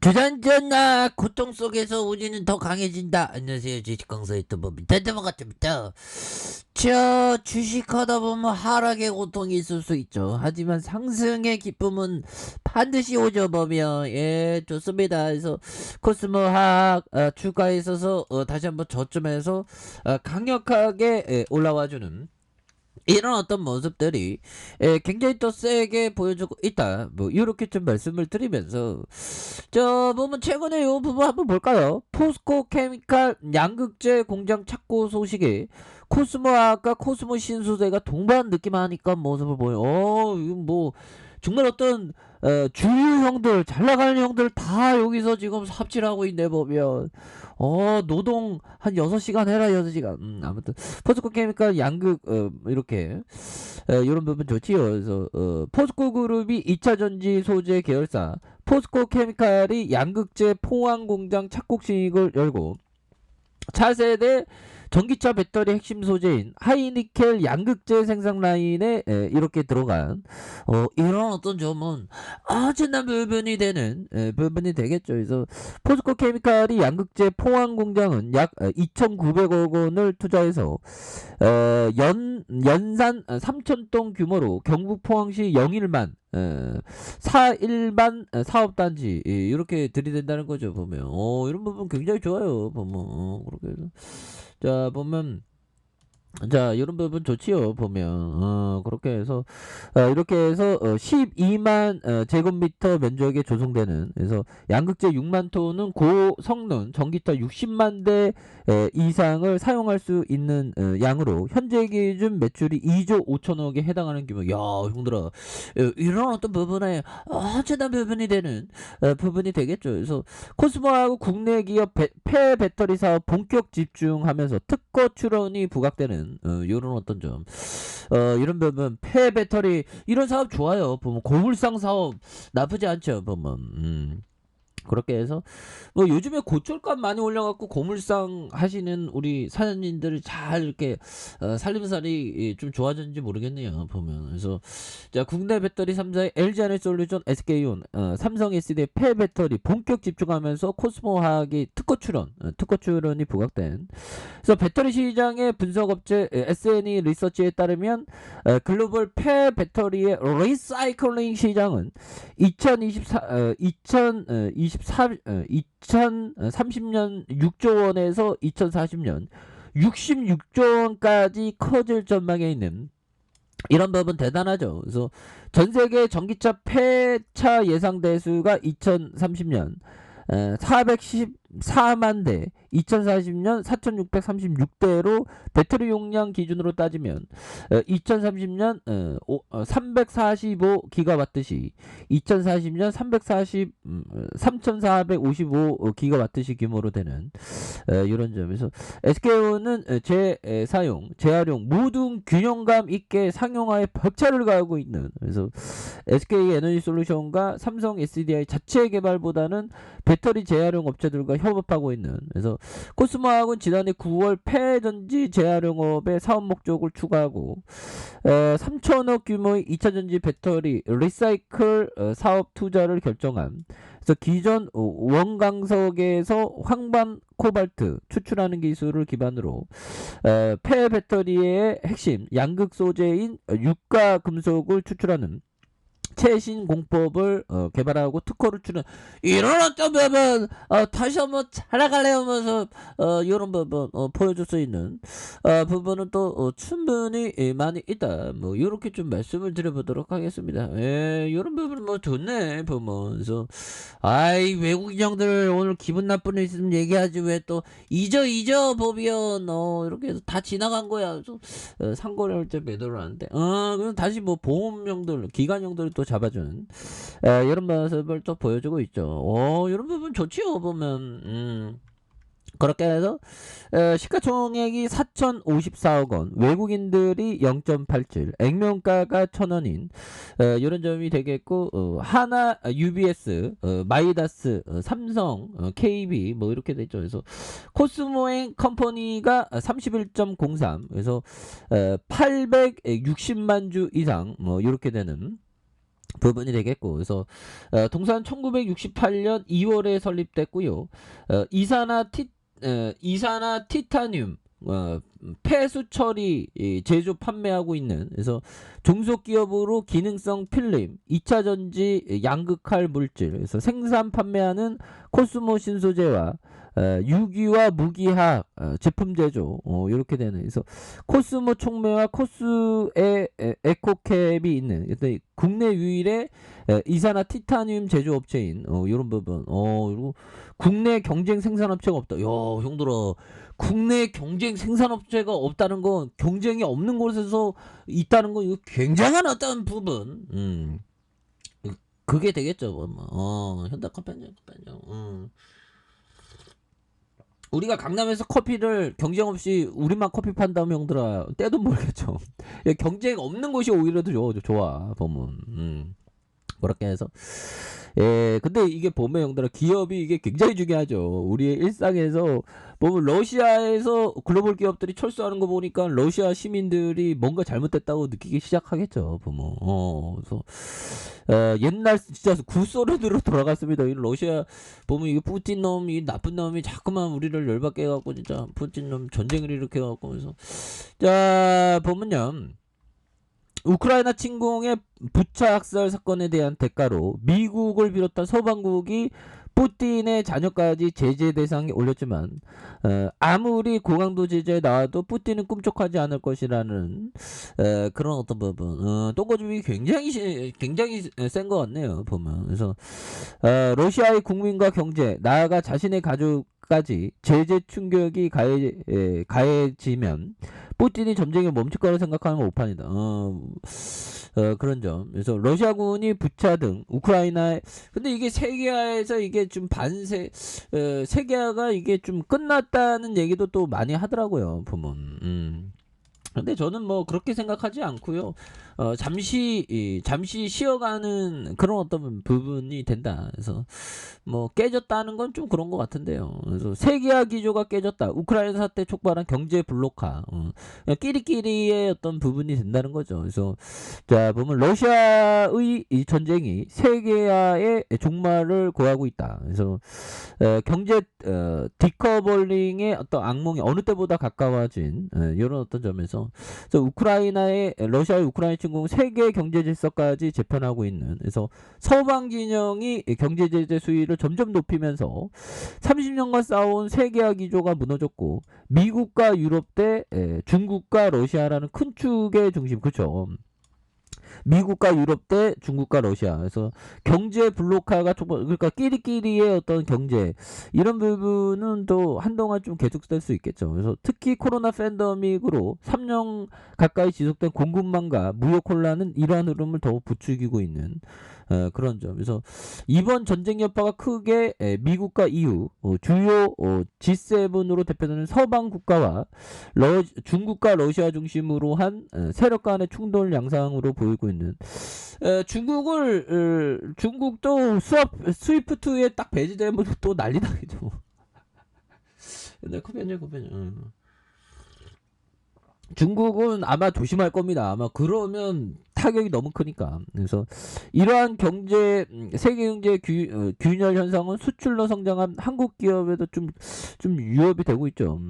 주전전나 고통 속에서 우리는 더 강해진다. 안녕하세요, 주식강사 유튜버 민타자만 같습니다. 주식하다 보면 하락의 고통이 있을 수 있죠. 하지만 상승의 기쁨은 반드시 오죠. 보면 좋습니다. 그래서 코스모 하락 주가에 있어서 다시 한번 저점에서 강력하게 올라와주는 이런 어떤 모습들이 굉장히 또 세게 보여주고 있다. 뭐 이렇게 좀 말씀을 드리면서 보면 최근에 요 부분 한번 볼까요? 포스코 케미칼 양극재 공장 착고 소식에 코스모아까 코스모 신소재가 동반 느낌하니까 모습을 보여. 이거 뭐 정말 어떤 주류 형들 잘 나가는 형들 다 여기서 지금 삽질하고 있네 보면. 노동 한 6시간 해라 6시간. 아무튼 포스코 케미칼 양극 이렇게 이런 부분 좋지요. 그래서 포스코 그룹이 2차 전지 소재 계열사 포스코 케미칼이 양극재 포항 공장 착곡식을 열고 차세대 전기차 배터리 핵심 소재인 하이니켈 양극재 생산 라인에 이렇게 들어간 이런 어떤 점은 엄청난 부분이 되겠죠. 그래서 포스코 케미칼이 양극재 포항 공장은 약 2,900억 원을 투자해서 연산 3,000톤 규모로 경북 포항시 영일만 4일반 사업단지 이렇게 들이댄다는 거죠. 보면 이런 부분 굉장히 좋아요. 보면 그렇게 해서 보면 이런 부분 좋지요. 보면 그렇게 해서 이렇게 해서 12만 제곱미터 면적에 조성되는, 그래서 양극재 6만 톤은 고성능 전기차 60만 대 이상을 사용할 수 있는 양으로 현재 기준 매출이 2조 5천억에 해당하는 규모. 야, 형들아, 이런 어떤 부분에 엄청난 부분이 되는 부분이 되겠죠. 그래서 코스모하고 국내 기업 폐 배터리 사업 본격 집중하면서 특허 출원이 부각되는 이런 어떤 점, 이런 부분 폐 배터리 이런 사업 좋아요. 보면 고물상 사업 나쁘지 않죠. 보면 그렇게 해서 뭐 요즘에 고철값 많이 올려갖고 고물상 하시는 우리 사장님들 잘 이렇게 살림살이 좀 좋아졌는지 모르겠네요. 보면 그래서 국내 배터리 3사의 LG에너지솔루션, SK온, 삼성 SD의 폐 배터리 본격 집중하면서 코스모화학이 특허 출원이 부각된. 그래서 배터리 시장의 분석업체 SNE 리서치에 따르면 글로벌 폐 배터리의 리사이클링 시장은 2030년 6조 원에서 2040년 66조 원까지 커질 전망에 있는 이런 부분 대단하죠. 그래서 전 세계 전기차 폐차 예상 대수가 2030년 414만 대, 2040년 4636대로 배터리 용량 기준으로 따지면 2030년 345 기가와트시, 2040년 3455 기가와트시 규모로 되는 이런 점에서 SK온은 재활용 모든 균형감 있게 상용화에 벅차를 가하고 있는, 그래서 SK 에너지솔루션과 삼성 SDI 자체 개발보다는 배터리 재활용 업체들과 협업하고 있는, 그래서 코스모학은 지난해 9월 폐전지 재활용업의 사업 목적을 추가하고 3천억 규모의 2차 전지 배터리 리사이클 사업 투자를 결정한, 그래서 기존 원광석에서 황반 코발트 추출하는 기술을 기반으로 폐 배터리의 핵심 양극 소재인 유가 금속을 추출하는 최신 공법을 개발하고 특허를 주는 이런 어떤 부분 다시 한번 잘 나갈래 하면서 이런 부분 보여줄 수 있는 부분은 또 충분히 많이 있다. 뭐 이렇게 좀 말씀을 드려보도록 하겠습니다. 이런 부분 뭐 좋네 보면서. 아이, 외국인 형들 오늘 기분 나쁜 일 있으면 얘기하지 왜 또 잊어 보면 이렇게 해서 다 지나간 거야. 그래서 상거래할 때 매도를 하는데 그럼 다시 뭐 보험형들 기관형들을 또 잡아주는 이런 모습을 또 보여주고 있죠. 이런 부분 좋지요. 보면 그렇게 해서 시가총액이 4,054억 원, 외국인들이 0.87, 액면가가 1,000원인 이런 점이 되겠고, 하나, UBS, 마이다스, 삼성, KB 뭐 이렇게 됐죠. 그래서 코스모행 컴퍼니가 31.03, 그래서 860만 주 이상 뭐 이렇게 되는 부분이 되겠고, 그래서 동사는 1968년 2월에 설립됐고요. 이산화 티타늄 폐수 처리 제조 판매하고 있는, 그래서 종속기업으로 기능성 필름, 2차 전지 양극할 물질, 그래서 생산 판매하는 코스모 신소재와 유기와 무기화 제품 제조, 이렇게 되는, 그래서 코스모 촉매와 코스의 에코캡이 있는 국내 유일의 이산화 티타늄 제조업체인 이런 부분. 그리고 국내 경쟁 생산업체가 없다. 야, 형들아, 국내 경쟁 생산업체가 없다는 건, 경쟁이 없는 곳에서 있다는 건 이거 굉장한 어떤 부분. 그게 되겠죠. 현대커피죠. 우리가 강남에서 커피를 경쟁 없이 우리만 커피 판다면 형들아 떼도 모르겠죠. 경쟁 없는 곳이 오히려 더 좋아 보면. 그렇게 해서 근데 이게 보면 형들아, 기업이 이게 굉장히 중요하죠. 우리의 일상에서 보면 러시아에서 글로벌 기업들이 철수하는 거 보니까 러시아 시민들이 뭔가 잘못됐다고 느끼기 시작하겠죠. 보면 그래서 옛날 진짜 구소련으로 돌아갔습니다. 이 러시아 보면 이게 푸틴 놈, 이 나쁜 놈이 자꾸만 우리를 열받게 해갖고 진짜 푸틴 놈 전쟁을 일으켜갖고, 그래서 자 보면요. 우크라이나 침공의 부차 학살 사건에 대한 대가로 미국을 비롯한 서방국이 푸틴의 자녀까지 제재 대상에 올렸지만 아무리 고강도 제재에 나와도 푸틴은 꿈쩍하지 않을 것이라는 그런 어떤 부분, 똥거줌이 굉장히 센 것 같네요 보면. 그래서 러시아의 국민과 경제, 나아가 자신의 가족까지 제재 충격이 가해지면 푸틴이 전쟁에 멈출 거라고 생각하면 오판이다. 그런 점. 그래서 러시아군이 부차 등 우크라이나에, 근데 이게 세계화에서 이게 좀 세계화가 이게 좀 끝났다는 얘기도 또 많이 하더라고요 보면. 근데 저는 뭐 그렇게 생각하지 않고요. 잠시 쉬어가는 그런 어떤 부분이 된다. 그래서 뭐 깨졌다는 건 좀 그런 것 같은데요. 그래서 세계화 기조가 깨졌다. 우크라이나 사태 촉발한 경제 블록화, 끼리끼리의 어떤 부분이 된다는 거죠. 그래서 자 보면 러시아의 이 전쟁이 세계화의 종말을 고하고 있다. 그래서 경제 디커블링의 어떤 악몽이 어느 때보다 가까워진 이런 어떤 점에서, 러시아의 우크라이나 침공 세계 경제 질서까지 재편하고 있는, 그래서 서방 진영이 경제 제재 수위를 점점 높이면서 30년간 쌓아온 세계화 기조가 무너졌고, 미국과 유럽 대 중국과 러시아라는 큰 축의 중심, 그렇죠. 미국과 유럽 대 중국과 러시아. 그래서 경제 블록화가 그러니까 끼리끼리의 어떤 경제, 이런 부분은 또 한동안 좀 계속될 수 있겠죠. 그래서 특히 코로나 팬데믹으로 3년 가까이 지속된 공급망과 무역 혼란은 이러한 흐름을 더욱 부추기고 있는 그런 점. 그래서 이번 전쟁 여파가 크게 미국과 EU, 주요 G7으로 대표되는 서방 국가와 중국과 러시아 중심으로 한 세력 간의 충돌 양상으로 보이고 있는, 중국도 스위프트에 딱 배제되면 또 난리 나겠죠. 근데 코펜 중국은 아마 조심할 겁니다. 아마 그러면 타격이 너무 크니까. 그래서 이러한 세계 경제 균열 현상은 수출로 성장한 한국 기업에도 좀 위협이 되고 있죠.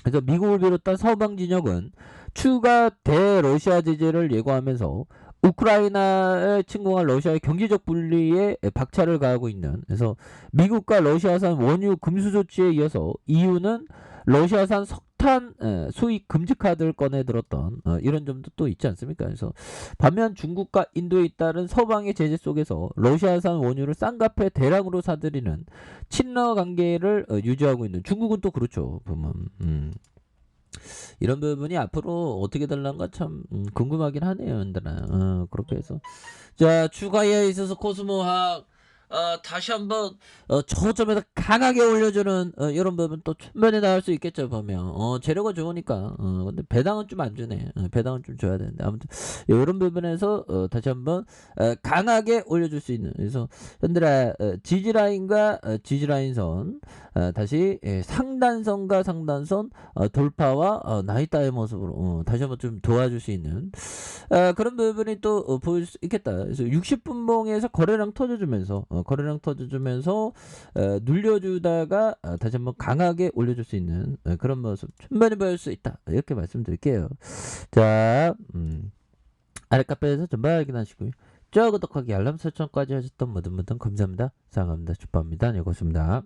그래서 미국을 비롯한 서방 진영은 추가 대러시아 제재를 예고하면서 우크라이나에 침공한 러시아의 경제적 분리에 박차를 가하고 있는, 그래서 미국과 러시아산 원유 금수 조치에 이어서 EU는 러시아산 석탄 수입 금지 카드를 꺼내 들었던 이런 점도 또 있지 않습니까? 그래서 반면 중국과 인도에 잇따른 서방의 제재 속에서 러시아산 원유를 싼값에 대량으로 사들이는 친러 관계를 유지하고 있는 중국은 또 그렇죠. 보면 이런 부분이 앞으로 어떻게 될란가 참 궁금하긴 하네요. 그렇게 해서 자 추가에 있어서 코스모학 다시 한번 저점에서 강하게 올려주는 이런 부분 또 충분히 나올 수 있겠죠 보면. 재료가 좋으니까. 근데 배당은 좀 안 주네. 배당은 좀 줘야 되는데 아무튼 요런 부분에서 다시 한번 강하게 올려줄 수 있는. 그래서 현들아 지지라인과 지지라인선 다시 상단선과 상단선 돌파와 나이따의 모습으로 다시 한번 좀 도와줄 수 있는 그런 부분이 또 보일 수 있겠다. 그래서 60분봉에서 거래량 터져주면서 눌려주다가 다시 한번 강하게 올려줄 수 있는 그런 모습 충분히 보일 수 있다. 이렇게 말씀드릴게요. 자, 아래 카페에서 좀 확인하시고요. 저 구독하기 알람 설정까지 하셨던 모든 분들 감사합니다. 사랑합니다. 축복합니다. 네, 고맙습니다.